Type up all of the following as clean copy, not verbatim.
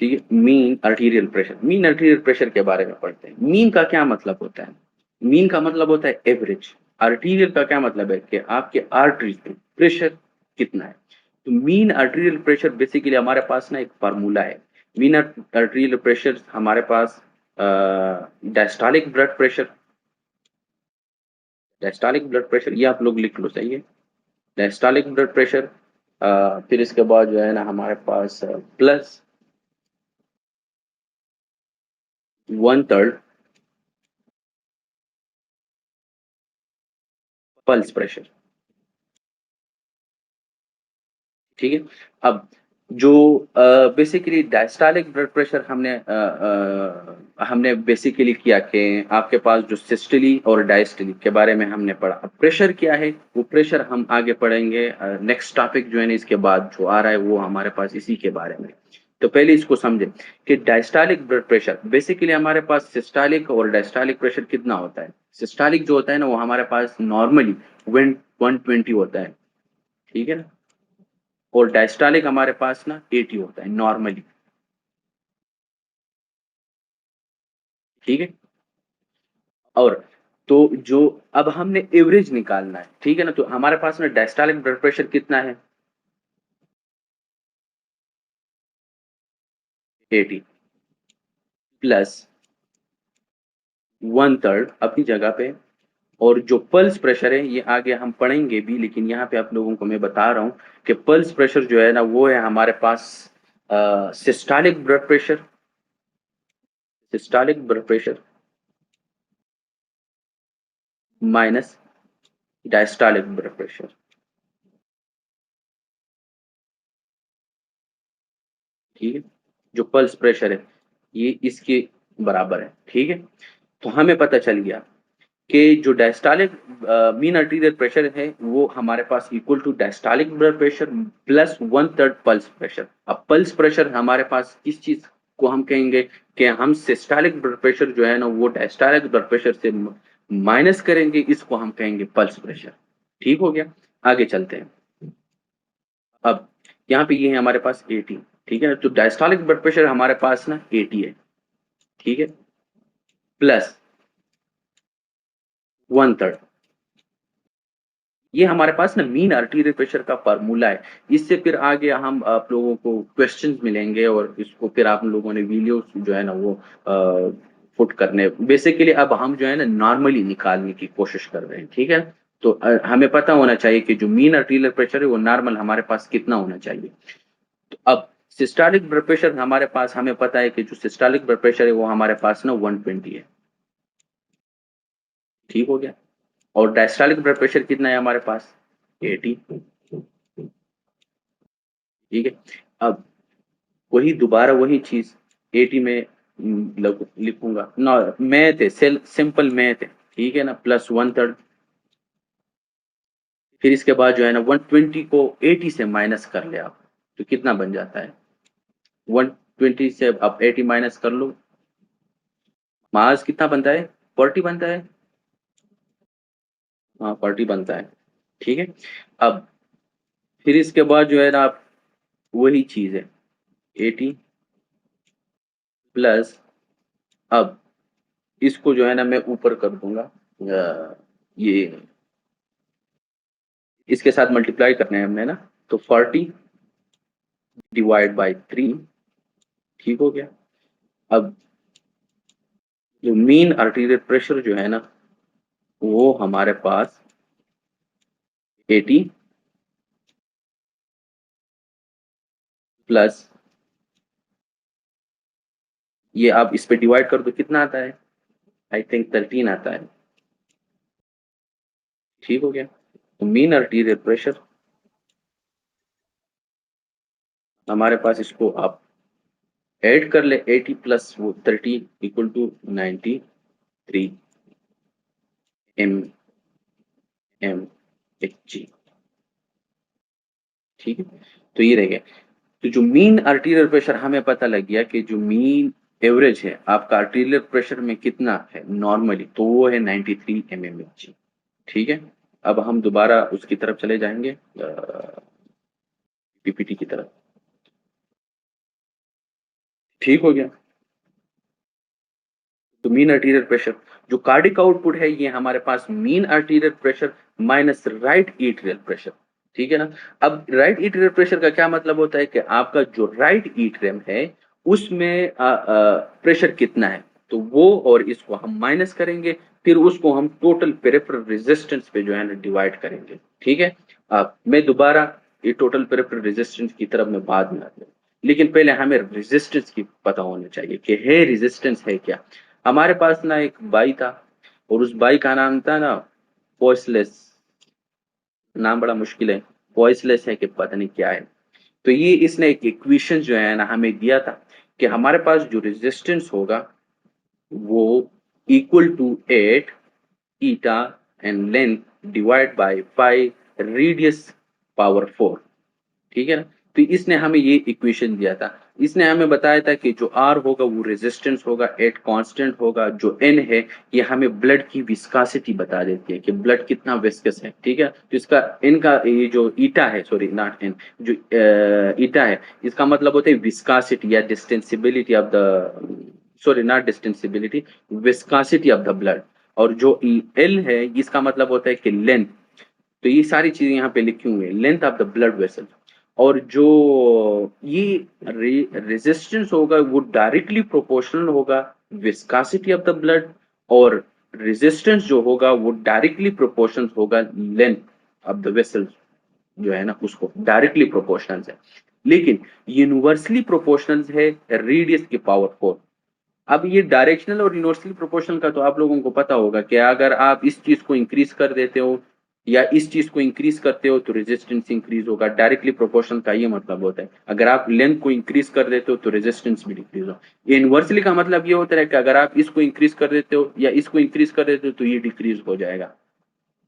ठीक है, mean arterial pressure. Mean arterial pressure के बारे में पढ़ते हैं। मीन का क्या मतलब होता है? मीन का मतलब होता है एवरेज। आर्टीरियल का क्या मतलब है कि आपके आर्टरी पे प्रेशर कितना है। तो मीन आर्टीरियल प्रेशर बेसिकली हमारे पास ना एक फार्मूला है। मीन आर्टीरियल प्रेशर हमारे पास diastolic blood pressure, diastolic blood pressure ये आप लोग लिख लो, सही है। डायस्टोलिक ब्लड प्रेशर, फिर इसके बाद जो है ना हमारे पास प्लस 1/3 पल्स प्रेशर। ठीक है। अब जो बेसिकली डायस्टोलिक ब्लड प्रेशर हमने बेसिकली किया कि आपके पास जो सिस्टोली और डायस्टोली के बारे में हमने पढ़ा। अब प्रेशर क्या है, वो प्रेशर हम आगे पढ़ेंगे। नेक्स्ट टॉपिक जो है ना इसके बाद जो आ रहा है वो हमारे पास इसी के बारे में। तो पहले इसको समझे कि डायस्टोलिक ब्लड प्रेशर बेसिकली हमारे पास सिस्टोलिक और डायस्टोलिक प्रेशर कितना होता है। सिस्टोलिक जो होता है ना वो हमारे पास नॉर्मली 120 होता है, ठीक है ना। और डायस्टोलिक हमारे पास ना 80 होता है नॉर्मली, ठीक है। और तो जो अब हमने एवरेज निकालना है, ठीक है ना। तो हमारे पास ना डायस्टोलिक ब्लड प्रेशर कितना है, 80 प्लस 1/3 अपनी जगह पे। और जो पल्स प्रेशर है ये आगे हम पढ़ेंगे भी, लेकिन यहाँ पे आप लोगों को मैं बता रहा हूँ कि पल्स प्रेशर जो है ना वो है हमारे पास systolic blood pressure, systolic blood pressure minus diastolic blood pressure, ठीक है। जो पल्स प्रेशर है ये इसके बराबर है, ठीक है। तो हमें पता चल गया कि जो डायस्टोलिक मीन आर्टीरियल प्रेशर है वो हमारे पास equal to diastolic blood pressure plus 1/3 pulse pressure. अब पल्स प्रेशर हमारे पास किस चीज को हम कहेंगे कि हम सिस्टोलिक ब्लड प्रेशर जो है ना वो डायस्टोलिक ब्लड प्रेशर से माइनस करेंगे, इसको हम कहेंगे पल्स प्रेशर। ठीक हो गया। आगे चलते हैं। अब यहाँ पे ये है हमारे पास 80, ठीक है ना। तो डायस्टोलिक ब्लड प्रेशर हमारे पास ना 80 है, ठीक है, प्लस 1/3। ये हमारे पास ना मीन आर्टीरियल प्रेशर का फार्मूला है। इससे फिर आगे हम आप लोगों को क्वेश्चंस मिलेंगे और इसको फिर आप लोगों ने वीडियो जो है ना वो पुट करने बेसिकली। अब हम जो है ना नॉर्मली निकालने की कोशिश कर रहे हैं, ठीक है। तो हमें पता होना चाहिए कि जो मीन आर्टीरियल प्रेशर है वो नॉर्मल हमारे पास कितना होना चाहिए। तो अब सिस्टोलिक ब्लड प्रेशर हमारे पास हमें पता है कि जो सिस्टोलिक ब्लड प्रेशर है वो हमारे पास ना 120 है, ठीक हो गया। और डायस्टोलिक ब्लड प्रेशर कितना है हमारे पास, 80, ठीक है। अब वही दोबारा वही चीज 80 में लिखूंगा ना। मैथ है, सिंपल मैथ है, ठीक है ना। प्लस 1/3, फिर इसके बाद जो है ना 120 को 80 से माइनस कर ले आप, तो कितना बन जाता है। 120 से आप 80 माइनस कर लो, मास कितना बनता है, 40 बनता है। हाँ 40 बनता है, ठीक है। अब फिर इसके बाद जो है ना आप वही चीज है 80 प्लस, अब इसको जो है ना मैं ऊपर कर दूंगा, ये इसके साथ मल्टीप्लाई करना है हमने ना। तो 40 डिवाइड बाई 3, ठीक हो गया। अब जो मीन आर्टीरियल प्रेशर जो है ना वो हमारे पास 80 प्लस, ये आप इस पे डिवाइड कर दो कितना आता है, आई थिंक 13 आता है, ठीक हो गया। तो मीन आर्टीरियल प्रेशर हमारे पास, इसको आप ऐड कर ले, 80 प्लस वो 30 equal to 93 M M H G, ठीक है। तो ये रह गया। तो जो मीन आर्टीरियल प्रेशर हमें पता लग गया कि जो मीन एवरेज है आपका आर्टीरियल प्रेशर में कितना है नॉर्मली, तो वो है 93 mmHg, ठीक है। अब हम दोबारा उसकी तरफ चले जाएंगे, पीपीटी की तरफ। ठीक हो गया। तो मीन आर्टीरियल प्रेशर, जो कार्डिक आउटपुट है ये हमारे पास mean arterial pressure minus right atrial pressure, ठीक है ना। अब राइट एट्रियल प्रेशर का क्या मतलब होता है कि आपका जो राइट एट्रियम है उसमें प्रेशर कितना है, तो वो और इसको हम माइनस करेंगे, फिर उसको हम टोटल पेरिफेरल रेजिस्टेंस पे जो है ना डिवाइड करेंगे, ठीक है। अब मैं दोबारा ये टोटल पेरिफेरल रेजिस्टेंस की तरफ मैं बाद में आता हूँ, लेकिन पहले हमें रेजिस्टेंस की पता होना चाहिए कि है रेजिस्टेंस है क्या। हमारे पास ना एक भाई था और उस भाई का नाम था ना वॉइसलेस, नाम बड़ा मुश्किल है, वॉइसलेस है कि पता नहीं क्या है। तो ये इसने एक इक्वेशन जो है ना हमें दिया था कि हमारे पास जो रेजिस्टेंस होगा वो equal to 8 eta and length divide by pi radius power 4, ठीक है ना। तो इसने हमें ये इक्वेशन दिया था, इसने हमें बताया था कि जो आर होगा वो रेजिस्टेंस होगा, एट कांस्टेंट होगा, जो एन है ये हमें ब्लड की विस्कासिटी बता देती है कि ब्लड कितना विस्कस है, ठीक है। तो इसका एन का ये जो ईटा है, सॉरी नॉट एन, जो ईटा है इसका मतलब होता है विस्कासिटी या distensibility of the, sorry not distensibility, viscosity of the blood. और जो एल है इसका मतलब होता है कि लेंथ। तो ये सारी चीजें यहाँ पे लिखी हुई है, length of the blood vessel. और जो ये रेजिस्टेंस होगा वो डायरेक्टली प्रोपोर्शनल होगा विस्कासिटी ऑफ द ब्लड, और रेजिस्टेंस जो होगा वो डायरेक्टली प्रोपोर्शनल होगा लेंथ ऑफ द वेसल, जो है ना उसको डायरेक्टली प्रोपोर्शनल है। लेकिन यूनिवर्सली प्रोपोर्शनल है रेडियस की पावर 4। अब ये डायरेक्शनल और यूनिवर्सली प्रोपोर्शनल का तो आप लोगों को पता होगा कि अगर आप इस चीज को इंक्रीज कर देते हो या इस चीज को इंक्रीज करते हो तो रेजिस्टेंस इंक्रीज होगा। डायरेक्टली प्रोपोर्शनल का ये मतलब होता है अगर आप लेंथ को इंक्रीज कर देते हो तो रेजिस्टेंस भी डिक्रीज हो। इनवर्सली का मतलब ये होता है कि अगर आप इसको इंक्रीज कर देते हो या इसको इंक्रीज कर देते हो तो ये डिक्रीज हो जाएगा,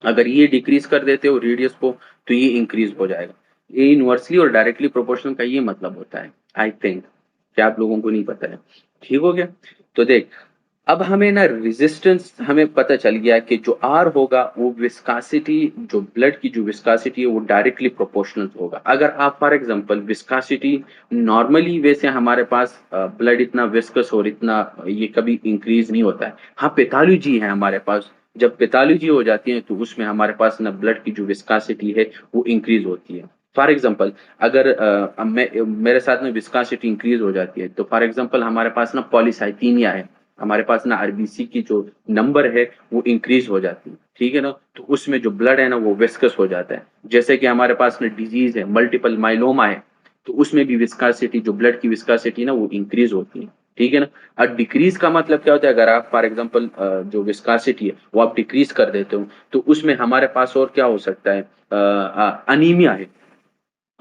अगर ये डिक्रीज कर देते हो रेडियस को तो ये इंक्रीज हो जाएगा। ये इनवर्सली और डायरेक्टली प्रोपोर्शनल का ये मतलब होता है, आई थिंक क्या आप लोगों को नहीं पता है। ठीक हो गया। तो देख, अब हमें ना रेजिस्टेंस हमें पता चल गया कि जो आर होगा वो विस्कासिटी, जो ब्लड की जो विस्कासिटी है वो डायरेक्टली प्रोपोर्शनल होगा। अगर आप फॉर एग्जांपल विस्कासिटी नॉर्मली, वैसे हमारे पास ब्लड इतना विस्कस और इतना ये कभी इंक्रीज नहीं होता है। हाँ पैथोलॉजी है हमारे पास, जब पैथोलॉजी हो जाती है तो उसमें हमारे पास ना ब्लड की जो विस्कासिटी है वो इंक्रीज होती है। फॉर एग्जाम्पल अगर मेरे साथ में विस्कासिटी इंक्रीज हो जाती है तो फॉर एग्जाम्पल हमारे पास ना पॉलीसाइथीनिया है, हमारे पास ना आरबीसी की जो नंबर है वो इंक्रीज हो जाती है, ठीक है ना। तो उसमें जो ब्लड है ना वो विस्कस हो जाता है। जैसे कि हमारे पास ना डिजीज है मल्टीपल माइलोमा है, तो उसमें भी विस्कासिटी, जो ब्लड की विस्कासिटी ना वो इंक्रीज होती है, ठीक है ना। और डिक्रीज का मतलब क्या होता है, अगर आप फॉर एग्जाम्पल जो विस्कासिटी है वो आप डिक्रीज कर देते हो तो उसमें हमारे पास और क्या हो सकता है, अनीमिया है।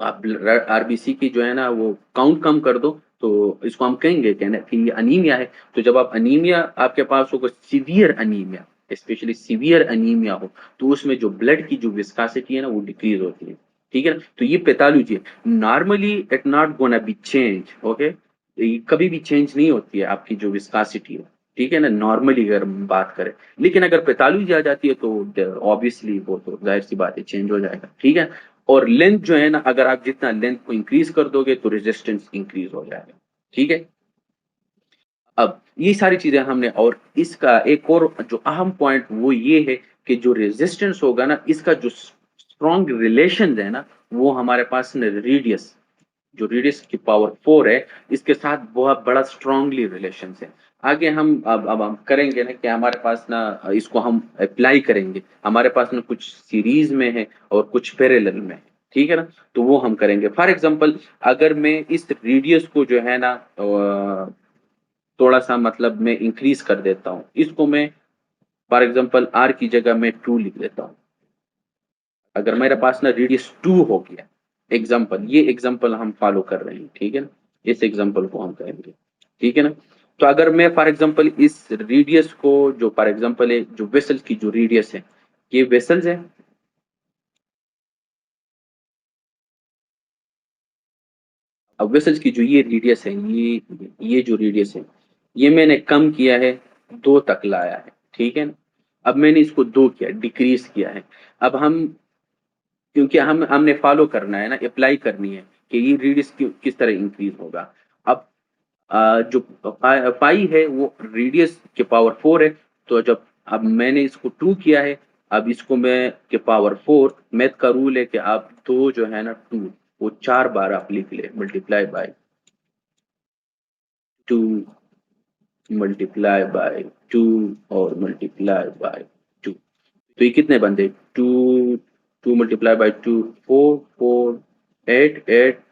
आप आरबीसी की जो है ना वो काउंट कम कर दो तो इसको हम कहेंगे कहना कि ये अनीमिया है। तो जब आप अनीमिया आपके पास होगा, severe anaemia, specially severe anaemia हो, तो उसमें जो ब्लड की जो विस्कासिटी है ना वो डिक्रीज होती है, ठीक है ना। तो ये पैथोलॉजी है, normally it not gonna be change, okay. ये कभी भी चेंज नहीं होती है आपकी जो विस्कासिटी है, ठीक है ना, नॉर्मली अगर हम बात करें। लेकिन अगर पैथोलॉजी आ जाती है तो ऑब्वियसली वो तो जाहिर सी बात है चेंज हो जाएगा, ठीक है। और लेंथ जो है ना, अगर आप जितना लेंथ को इंक्रीज कर दोगे तो रेजिस्टेंस इंक्रीज हो जाएगा, ठीक है। अब ये सारी चीजें हमने, और इसका एक और जो अहम पॉइंट वो ये है कि जो रेजिस्टेंस होगा ना इसका जो स्ट्रॉन्ग रिलेशन है ना वो हमारे पास रेडियस, जो रेडियस की पावर 4 है इसके साथ बहुत बड़ा स्ट्रांगली रिलेशन है। आगे हम अब हम करेंगे ना कि हमारे पास ना इसको हम अप्लाई करेंगे, हमारे पास ना कुछ सीरीज में है और कुछ पैरेलल में है, ठीक है ना। तो वो हम करेंगे। फॉर एग्जांपल अगर मैं इस रेडियस को जो है ना थोड़ा सा मतलब मैं इंक्रीज कर देता हूँ, इसको मैं फॉर एग्जांपल आर की जगह मैं 2 लिख देता हूँ। अगर मेरे पास ना रेडियस 2 हो गया, एग्जांपल, ये एग्जांपल हम फॉलो कर रहे हैं, ठीक है ना, इस एग्जांपल को हम करेंगे, ठीक है ना। तो अगर मैं फॉर एग्जांपल इस रेडियस को, जो फॉर एग्जांपल है जो वेसल की जो रेडियस है, ये वेसल्स है। अब वेसल्स की जो ये रेडियस है, ये जो रेडियस है ये मैंने कम किया है, 2 तक लाया है, ठीक है ना। अब मैंने इसको 2 किया, डिक्रीज किया है। अब हम, क्योंकि हमने फॉलो करना है ना, अप्लाई करनी है कि ये रेडियस किस तरह इंक्रीज होगा। अब जो पाई है वो रेडियस के पावर 4 है, तो जब अब मैंने इसको 2 किया है, अब इसको मैं के पावर 4, मैथ का रूल है कि आप 2 जो है ना 2 वो 4 बार आप लिख ले, मल्टीप्लाई बाय 2, मल्टीप्लाई बाय 2 और मल्टीप्लाई बाय 2। तो ये कितने बनते? 2, 2 मल्टीप्लाई बाय 2 4, 4 8, 8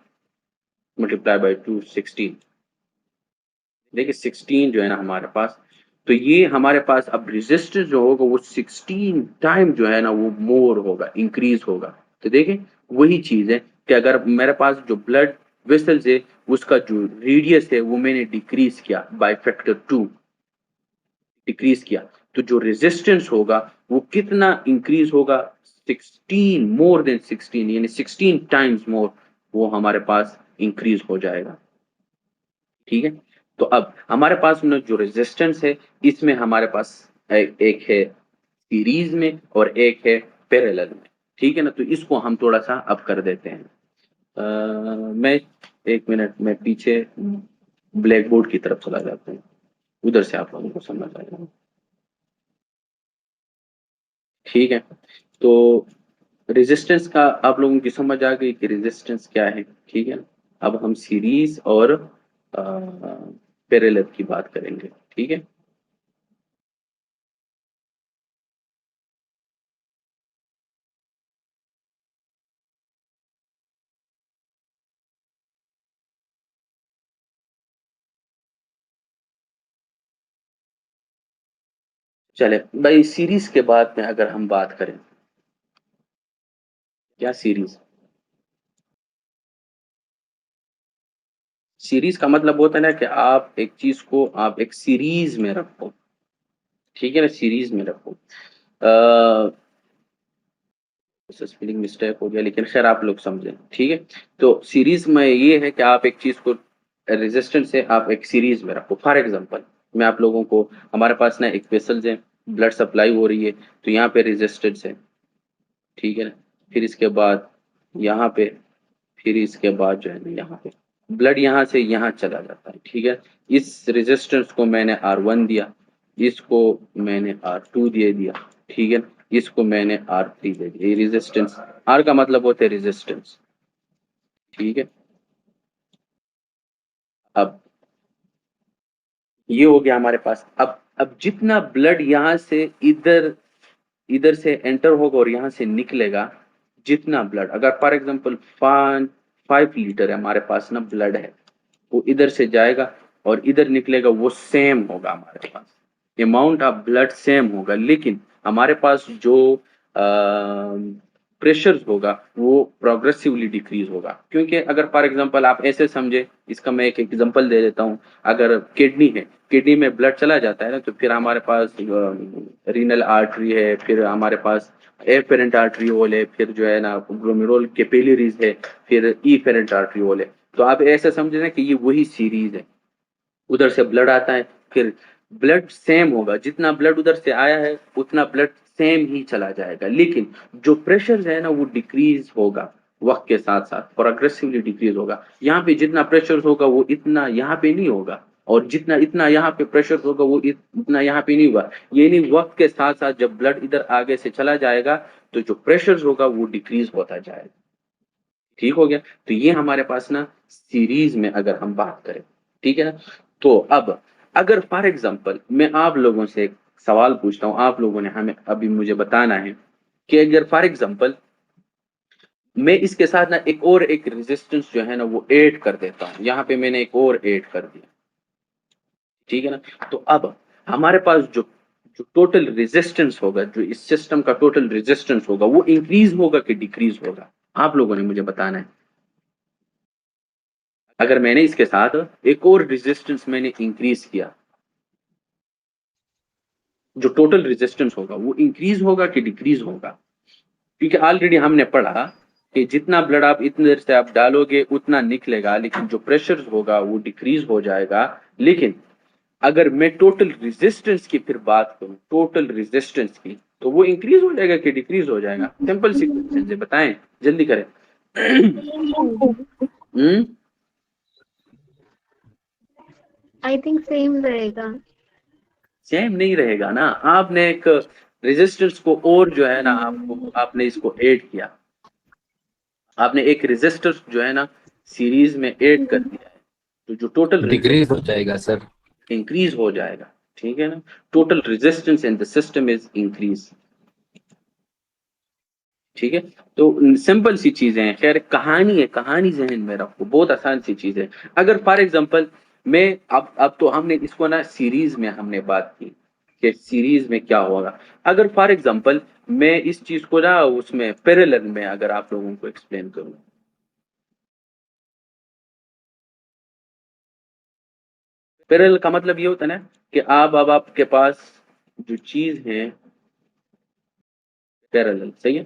मल्टीप्लाई बाय 2 16। देखिए 16 जो है ना हमारे पास, तो ये हमारे पास अब रेजिस्टेंस जो होगा वो 16 टाइम जो है ना वो मोर होगा, इंक्रीज होगा। तो देखिए वही चीज है कि अगर मेरे पास जो ब्लड वेसल्स है उसका जो रेडियस है वो मैंने डिक्रीज किया बाय फैक्टर 2, डिक्रीज किया, तो जो रेजिस्टेंस होगा वो कितना इंक्रीज होगा? 16, मोर देन 16, यानी 16 टाइम्स मोर वो हमारे पास इंक्रीज हो जाएगा। ठीक है, तो अब हमारे पास में जो रेजिस्टेंस है इसमें हमारे पास एक है सीरीज में और एक है पैरेलल में। ठीक है ना, तो इसको हम थोड़ा सा अब कर देते हैं। मैं एक मिनट में पीछे ब्लैक बोर्ड की तरफ चला जाता हूँ, उधर से आप लोगों को समझ आ जाएगा। ठीक है, तो रेजिस्टेंस का आप लोगों की समझ आ गई कि रेजिस्टेंस क्या है। ठीक है, अब हम सीरीज और पैरेलल की बात करेंगे। ठीक है, चले भाई, सीरीज के बाद में अगर हम बात करें, क्या सीरीज? सीरीज का मतलब होता है ना कि आप एक चीज को आप एक सीरीज में रखो। ठीक है ना, सीरीज में रखो। स्पेलिंग मिस्टेक हो गया, लेकिन खैर आप लोग समझे। ठीक है, तो सीरीज में ये है कि आप एक चीज को रेजिस्टेंस से आप एक सीरीज में रखो। फॉर एग्जांपल मैं आप लोगों को, हमारे पास ना एक वेसल्स है, ब्लड सप्लाई हो रही है, तो यहाँ पे रेजिस्टेंस है। ठीक है ना, फिर इसके बाद यहाँ पे, फिर इसके बाद जो है ना यहाँ पे ब्लड यहाँ से यहाँ चला जाता है। ठीक है, इस रेजिस्टेंस को मैंने R1 दिया, इसको मैंने R2 दे दिया। ठीक है, इसको मैंने R3 दे दिया। ये रेजिस्टेंस, R का मतलब होता है रेजिस्टेंस। ठीक है, अब ये हो गया हमारे पास। अब जितना ब्लड यहाँ से इधर इधर से एंटर होगा और यहाँ से निकलेगा, जितना ब्लड, अगर फॉर एग्जांपल 5 लीटर है हमारे पास ना ब्लड है, वो इधर से जाएगा और इधर निकलेगा, वो सेम होगा हमारे पास, अमाउंट ऑफ ब्लड सेम होगा, लेकिन हमारे पास जो प्रेशर होगा वो प्रोग्रेसिवली डिक्रीज होगा। क्योंकि अगर फॉर एग्जांपल आप ऐसे समझे, इसका मैं एक एग्जांपल दे देता हूँ। अगर किडनी है, किडनी में ब्लड चला जाता है ना, तो फिर हमारे पास रीनल आर्टरी है, फिर हमारे पास एफेरेंट आर्टरियोल है, फिर जो है ना ग्लोमेरुलर कैपिलरीज है, फिर इफेरेंट आर्टरियोल है। तो आप ऐसे समझे ना कि ये वही सीरीज है। उधर से ब्लड आता है, फिर ब्लड सेम होगा, जितना ब्लड उधर से आया है उतना ब्लड सेम ही चला जाएगा, लेकिन जो प्रेशर है ना वो डिक्रीज होगा वक्त के साथ साथ, प्रोग्रेसिवली डिक्रीज होगा। यहाँ पे जितना प्रेशर होगा वो इतना यहाँ पे नहीं होगा, और जितना इतना यहाँ पे प्रेशर होगा वो इतना यहाँ पे नहीं होगा। ये नहीं, वक्त के साथ साथ जब ब्लड इधर आगे से चला जाएगा तो जो प्रेशर होगा वो डिक्रीज होता जाएगा। ठीक हो गया, तो ये हमारे पास ना सीरीज में अगर हम बात करें। ठीक है ना, तो अब अगर फॉर एग्जांपल मैं आप लोगों से एक सवाल पूछता हूं, आप लोगों ने हमें अभी मुझे बताना है कि अगर फॉर एग्जांपल मैं इसके साथ ना एक रेजिस्टेंस जो है ना वो ऐड कर देता हूं, यहाँ पे मैंने एक और ऐड कर दिया। ठीक है ना, तो अब हमारे पास जो जो टोटल रेजिस्टेंस होगा, जो इस सिस्टम का टोटल रेजिस्टेंस होगा, वो इंक्रीज होगा कि डिक्रीज होगा? आप लोगों ने मुझे बताना है। अगर मैंने इसके साथ एक और रेजिस्टेंस मैंने इंक्रीज किया, जो टोटल रेजिस्टेंस होगा वो इंक्रीज होगा कि डिक्रीज होगा? क्योंकि ऑलरेडी हमने पढ़ा कि जितना ब्लड आप इतनी देर से आप डालोगे उतना निकलेगा, लेकिन जो प्रेशर होगा वो डिक्रीज हो जाएगा। लेकिन अगर मैं टोटल रेजिस्टेंस की फिर बात करूं, टोटल रेजिस्टेंस की, तो वो इंक्रीज हो जाएगा कि डिक्रीज हो जाएगा? सिंपल सी क्वेश्चन है, बताएं, जल्दी करें। हम्म, आई थिंक सेम रहेगा। सेम नहीं रहेगा ना, आपने एक रेजिस्टेंस को और जो है ना आपको आपने इसको ऐड किया, आपने एक रेजिस्टर जो है ना सीरीज में ऐड कर दिया है, तो जो टोटल डिक्रीज हो जाएगा सर। इंक्रीज हो जाएगा। ठीक है ना, total resistance in the system is increase. ठीक है, तो सिंपल सी चीजें हैं, खैर कहानी है, कहानी जहन में रखो, बहुत आसान सी चीज है। अगर फॉर एग्जांपल मैं अब तो हमने इसको ना सीरीज में हमने बात की कि सीरीज में क्या होगा। अगर फॉर एग्जांपल मैं इस चीज को ना उसमें पैरेलल में अगर आप लोगों को एक्सप्लेन करूं, पैरेलल का मतलब ये होता है ना कि आप अब आपके पास जो चीज है पैरेलल, सही है,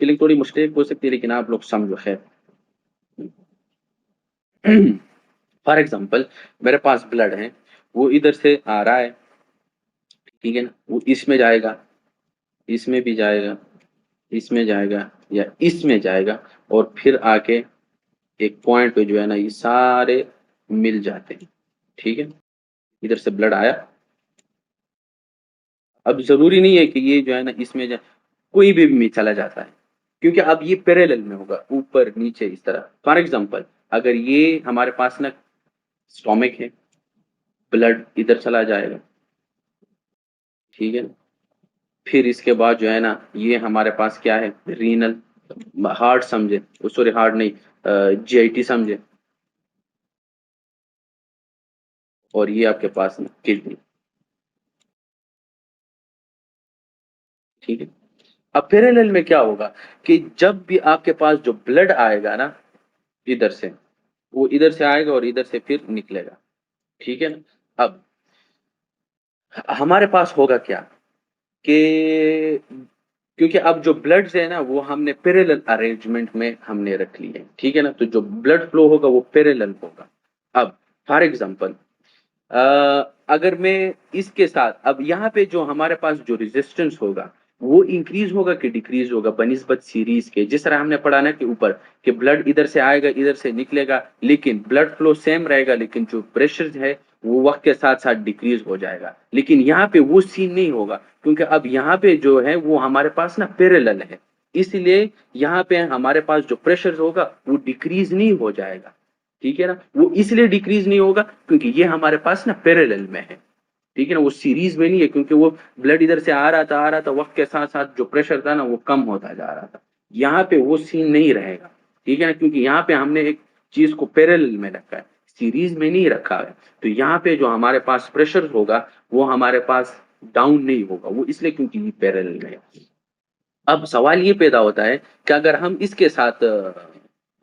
फीलिंग थोड़ी मुश्किल हो सकती है लेकिन आप लोग समझो खैर। फॉर एग्जाम्पल मेरे पास ब्लड है, वो इधर से आ रहा है, ठीक है ना, वो इसमें जाएगा, इसमें भी जाएगा, इसमें जाएगा या इसमें जाएगा, और फिर आके एक पॉइंट पे जो है ना ये सारे मिल जाते हैं। ठीक है, इधर से ब्लड आया, अब जरूरी नहीं है कि ये जो है ना इसमें कोई भी चला जाता है, क्योंकि अब ये पैरेलल में होगा, ऊपर नीचे इस तरह। फॉर एग्जाम्पल अगर ये हमारे पास ना स्टोमिक है, ब्लड इधर चला जाएगा, ठीक है ना, फिर इसके बाद जो है ना ये हमारे पास क्या है, रीनल, हार्ट समझे, सॉरी हार्ट नहीं, जीआईटी समझे, और ये आपके पास किडनी। ठीक है, अब पैरेलल में क्या होगा कि जब भी आपके पास जो ब्लड आएगा ना इधर से, वो इधर से आएगा और इधर से फिर निकलेगा। ठीक है ना, अब हमारे पास होगा क्या कि क्योंकि अब जो ब्लड है ना वो हमने पैरेलल अरेंजमेंट में हमने रख ली है, ठीक है ना, तो जो ब्लड फ्लो होगा वो पैरेलल होगा। अब फॉर एग्जांपल अगर मैं इसके साथ अब यहाँ पे जो हमारे पास जो रेजिस्टेंस होगा वो इंक्रीज होगा कि डिक्रीज होगा बनिस्बत सीरीज के, जिस तरह हमने पढ़ा ना कि ऊपर कि ब्लड इधर से आएगा इधर से निकलेगा, लेकिन ब्लड फ्लो सेम रहेगा, लेकिन जो प्रेशर है वो वक्त के साथ साथ डिक्रीज हो जाएगा। लेकिन यहाँ पे वो सीन नहीं होगा, क्योंकि अब यहाँ पे जो है वो हमारे पास ना पैरेलल है, इसलिए यहाँ पे हमारे पास जो प्रेशर होगा वो डिक्रीज नहीं हो जाएगा। ठीक है ना, वो इसलिए डिक्रीज नहीं होगा क्योंकि ये हमारे पास ना पैरेलल में है। ठीक है ना, वो सीरीज में नहीं है, क्योंकि वो ब्लड इधर से आ रहा था, वक्त के साथ साथ जो प्रेशर था ना वो कम होता जा रहा था। यहाँ पे वो सीन नहीं रहेगा। ठीक है ना, क्योंकि यहाँ पे हमने एक चीज को पैरेलल में रखा है, सीरीज में नहीं रखा है, तो यहाँ पे जो हमारे पास प्रेशर होगा वो हमारे पास डाउन नहीं होगा, वो इसलिए क्योंकि ये पैरेलल में है। अब सवाल ये पैदा होता है कि अगर हम इसके साथ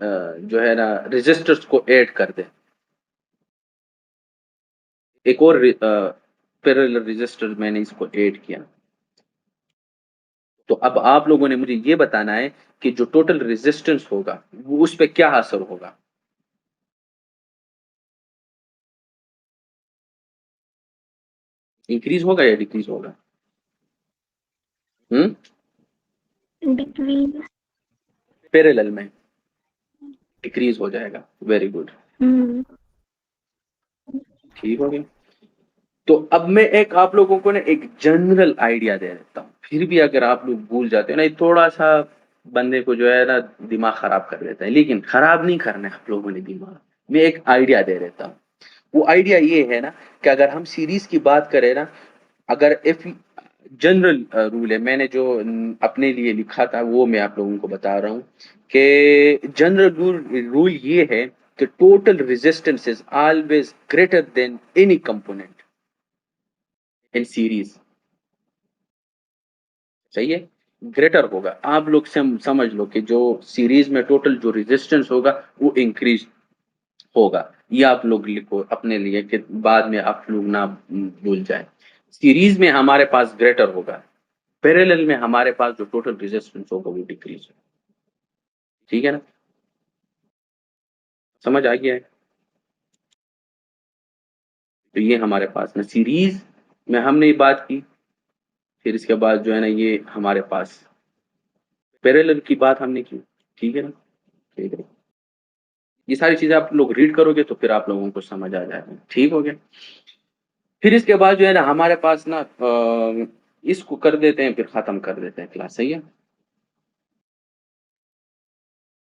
जो है ना रजिस्टर्स को ऐड कर दें, एक और पैरेलल रजिस्टर मैंने इसको ऐड किया, तो अब आप लोगों ने मुझे ये बताना है कि जो टोटल रेजिस्टेंस होगा वो उस पर क्या असर होगा, इंक्रीज होगा या डिक्रीज होगा। हम्म, डिक्रीज। पैरेलल में डिक्रीज हो जाएगा, वेरी गुड, हम्म। ठीक हो गया। तो अब मैं एक आप लोगों को ना एक जनरल आइडिया दे देता हूँ, फिर भी अगर आप लोग भूल जाते हो ना, ये थोड़ा सा बंदे को जो है ना दिमाग खराब कर देता है, लेकिन खराब नहीं करना है आप लोगों ने दिमाग। मैं एक आइडिया दे देता हूँ, वो आइडिया ये है ना कि अगर हम सीरीज की बात करें ना, अगर इफ जनरल रूल है, मैंने जो अपने लिए लिखा था वो मैं आप लोगों को बता रहा हूँ कि जनरल रूल रूल ये है कि total resistance is always greater than any component in series. सही है, ग्रेटर होगा, आप लोग समझ लो कि जो सीरीज में टोटल जो रेजिस्टेंस होगा वो इंक्रीज होगा। ये आप लोग लिखो अपने लिए कि बाद में आप लोग ना भूल जाए। सीरीज में हमारे पास ग्रेटर होगा, पैरेलल में हमारे पास जो टोटल रेजिस्टेंस होगा वो डिक्रीज होगा। ठीक है ना, समझ आ गया है। तो ये हमारे पास ना सीरीज में हमने ये बात की, फिर इसके बाद जो है ना ये हमारे पास पैरेलल की बात हमने की। ठीक है ना, ठीक है। ये सारी चीज़ें आप लोग रीड करोगे तो फिर आप लोगों को समझ आ जाएगा। ठीक हो गया? फिर इसके बाद जो है ना हमारे पास ना इसको कर देते हैं, फिर खत्म कर देते हैं क्लास। सही है?